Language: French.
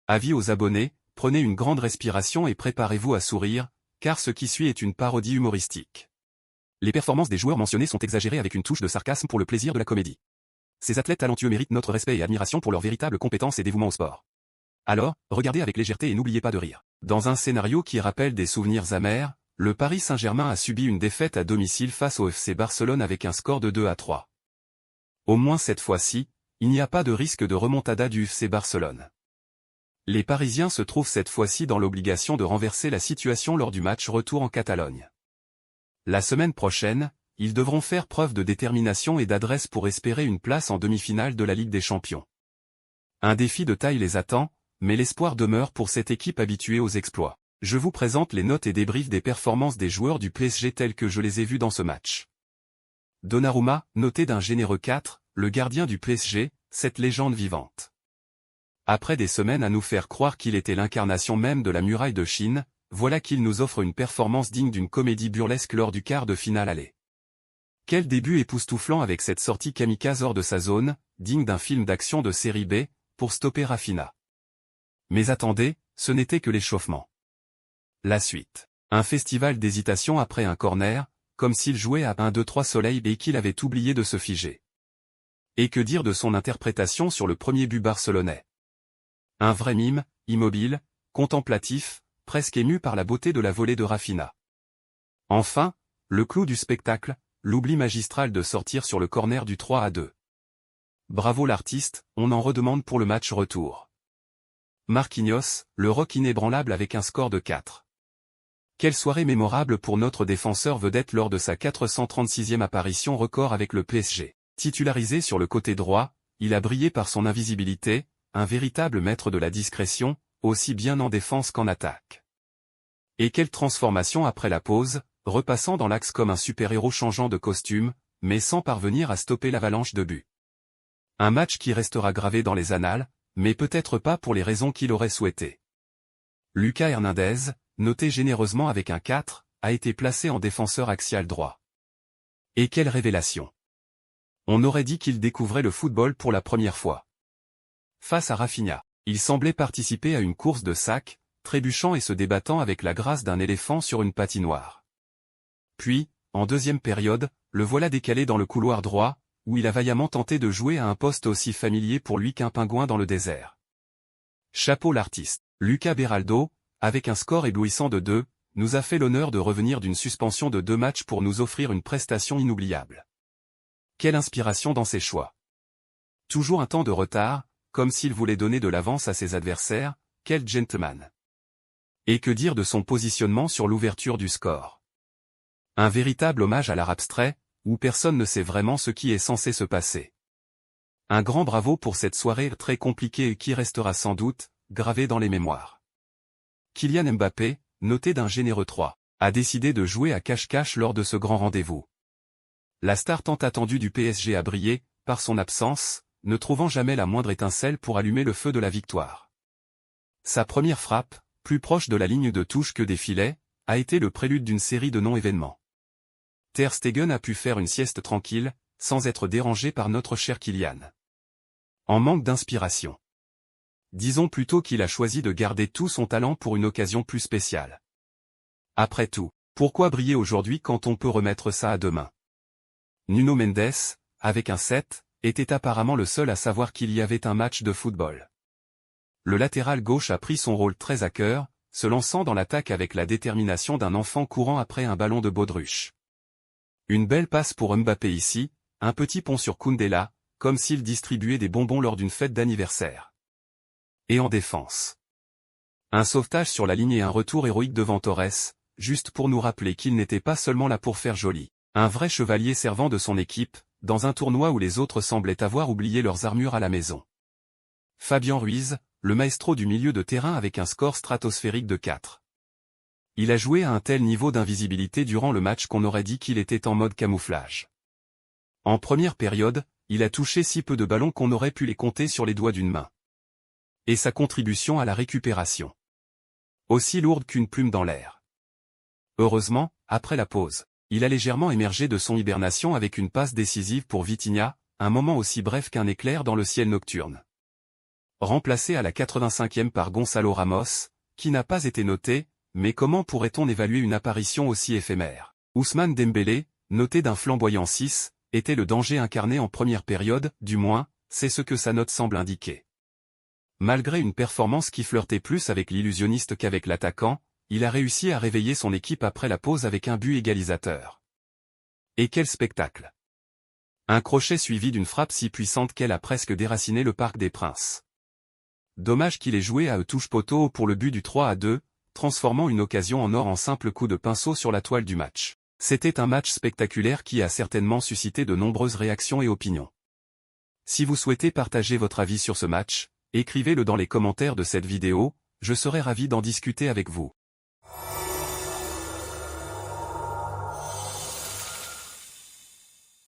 Avis aux abonnés, prenez une grande respiration et préparez-vous à sourire, car ce qui suit est une parodie humoristique. Les performances des joueurs mentionnés sont exagérées avec une touche de sarcasme pour le plaisir de la comédie. Ces athlètes talentueux méritent notre respect et admiration pour leur véritable compétence et dévouement au sport. Alors, regardez avec légèreté et n'oubliez pas de rire. Dans un scénario qui rappelle des souvenirs amers, le Paris Saint-Germain a subi une défaite à domicile face au FC Barcelone avec un score de 2-3. Au moins cette fois-ci, il n'y a pas de risque de remontada du FC Barcelone. Les Parisiens se trouvent cette fois-ci dans l'obligation de renverser la situation lors du match retour en Catalogne. La semaine prochaine, ils devront faire preuve de détermination et d'adresse pour espérer une place en demi-finale de la Ligue des Champions. Un défi de taille les attend, mais l'espoir demeure pour cette équipe habituée aux exploits. Je vous présente les notes et débriefs des performances des joueurs du PSG tels que je les ai vus dans ce match. Donnarumma, noté d'un généreux 4, le gardien du PSG, cette légende vivante. Après des semaines à nous faire croire qu'il était l'incarnation même de la muraille de Chine, voilà qu'il nous offre une performance digne d'une comédie burlesque lors du quart de finale aller. Quel début époustouflant avec cette sortie kamikaze hors de sa zone, digne d'un film d'action de série B, pour stopper Rafinha. Mais attendez, ce n'était que l'échauffement. La suite. Un festival d'hésitation après un corner, comme s'il jouait à 1-2-3 soleil et qu'il avait oublié de se figer. Et que dire de son interprétation sur le premier but barcelonais? Un vrai mime, immobile, contemplatif, presque ému par la beauté de la volée de Rafinha. Enfin, le clou du spectacle, l'oubli magistral de sortir sur le corner du 3-2. Bravo l'artiste, on en redemande pour le match retour. Marquinhos, le rock inébranlable avec un score de 4. Quelle soirée mémorable pour notre défenseur vedette lors de sa 436e apparition record avec le PSG. Titularisé sur le côté droit, il a brillé par son invisibilité, un véritable maître de la discrétion, aussi bien en défense qu'en attaque. Et quelle transformation après la pause, repassant dans l'axe comme un super-héros changeant de costume, mais sans parvenir à stopper l'avalanche de buts. Un match qui restera gravé dans les annales, mais peut-être pas pour les raisons qu'il aurait souhaité. Lucas Hernandez, noté généreusement avec un 4, a été placé en défenseur axial droit. Et quelle révélation! On aurait dit qu'il découvrait le football pour la première fois. Face à Rafinha, il semblait participer à une course de sac, trébuchant et se débattant avec la grâce d'un éléphant sur une patinoire. Puis, en deuxième période, le voilà décalé dans le couloir droit, où il a vaillamment tenté de jouer à un poste aussi familier pour lui qu'un pingouin dans le désert. Chapeau l'artiste. Lucas Beraldo, avec un score éblouissant de 2, nous a fait l'honneur de revenir d'une suspension de 2 matchs pour nous offrir une prestation inoubliable. Quelle inspiration dans ses choix. Toujours un temps de retard, comme s'il voulait donner de l'avance à ses adversaires, quel gentleman. Et que dire de son positionnement sur l'ouverture du score? Un véritable hommage à l'art abstrait, où personne ne sait vraiment ce qui est censé se passer. Un grand bravo pour cette soirée très compliquée et qui restera sans doute, gravée dans les mémoires. Kylian Mbappé, noté d'un généreux 3, a décidé de jouer à cache-cache lors de ce grand rendez-vous. La star tant attendue du PSG a brillé, par son absence, ne trouvant jamais la moindre étincelle pour allumer le feu de la victoire. Sa première frappe, plus proche de la ligne de touche que des filets, a été le prélude d'une série de non-événements. Ter Stegen a pu faire une sieste tranquille, sans être dérangé par notre cher Kylian. En manque d'inspiration. Disons plutôt qu'il a choisi de garder tout son talent pour une occasion plus spéciale. Après tout, pourquoi briller aujourd'hui quand on peut remettre ça à demain? Nuno Mendes, avec un 7, était apparemment le seul à savoir qu'il y avait un match de football. Le latéral gauche a pris son rôle très à cœur, se lançant dans l'attaque avec la détermination d'un enfant courant après un ballon de baudruche. Une belle passe pour Mbappé ici, un petit pont sur Koundé là, comme s'il distribuait des bonbons lors d'une fête d'anniversaire. Et en défense. Un sauvetage sur la ligne et un retour héroïque devant Torres, juste pour nous rappeler qu'il n'était pas seulement là pour faire joli, un vrai chevalier servant de son équipe, dans un tournoi où les autres semblaient avoir oublié leurs armures à la maison. Fabian Ruiz, le maestro du milieu de terrain avec un score stratosphérique de 4. Il a joué à un tel niveau d'invisibilité durant le match qu'on aurait dit qu'il était en mode camouflage. En première période, il a touché si peu de ballons qu'on aurait pu les compter sur les doigts d'une main. Et sa contribution à la récupération. Aussi lourde qu'une plume dans l'air. Heureusement, après la pause, il a légèrement émergé de son hibernation avec une passe décisive pour Vitinha, un moment aussi bref qu'un éclair dans le ciel nocturne. remplacé à la 85e par Gonçalo Ramos, qui n'a pas été noté, mais comment pourrait-on évaluer une apparition aussi éphémère? Ousmane Dembélé, noté d'un flamboyant 6, était le danger incarné en première période, du moins, c'est ce que sa note semble indiquer. Malgré une performance qui flirtait plus avec l'illusionniste qu'avec l'attaquant, il a réussi à réveiller son équipe après la pause avec un but égalisateur. Et quel spectacle! Un crochet suivi d'une frappe si puissante qu'elle a presque déraciné le Parc des Princes. Dommage qu'il ait joué à touche-poteau pour le but du 3-2, transformant une occasion en or en simple coup de pinceau sur la toile du match. C'était un match spectaculaire qui a certainement suscité de nombreuses réactions et opinions. Si vous souhaitez partager votre avis sur ce match, écrivez-le dans les commentaires de cette vidéo, je serai ravi d'en discuter avec vous.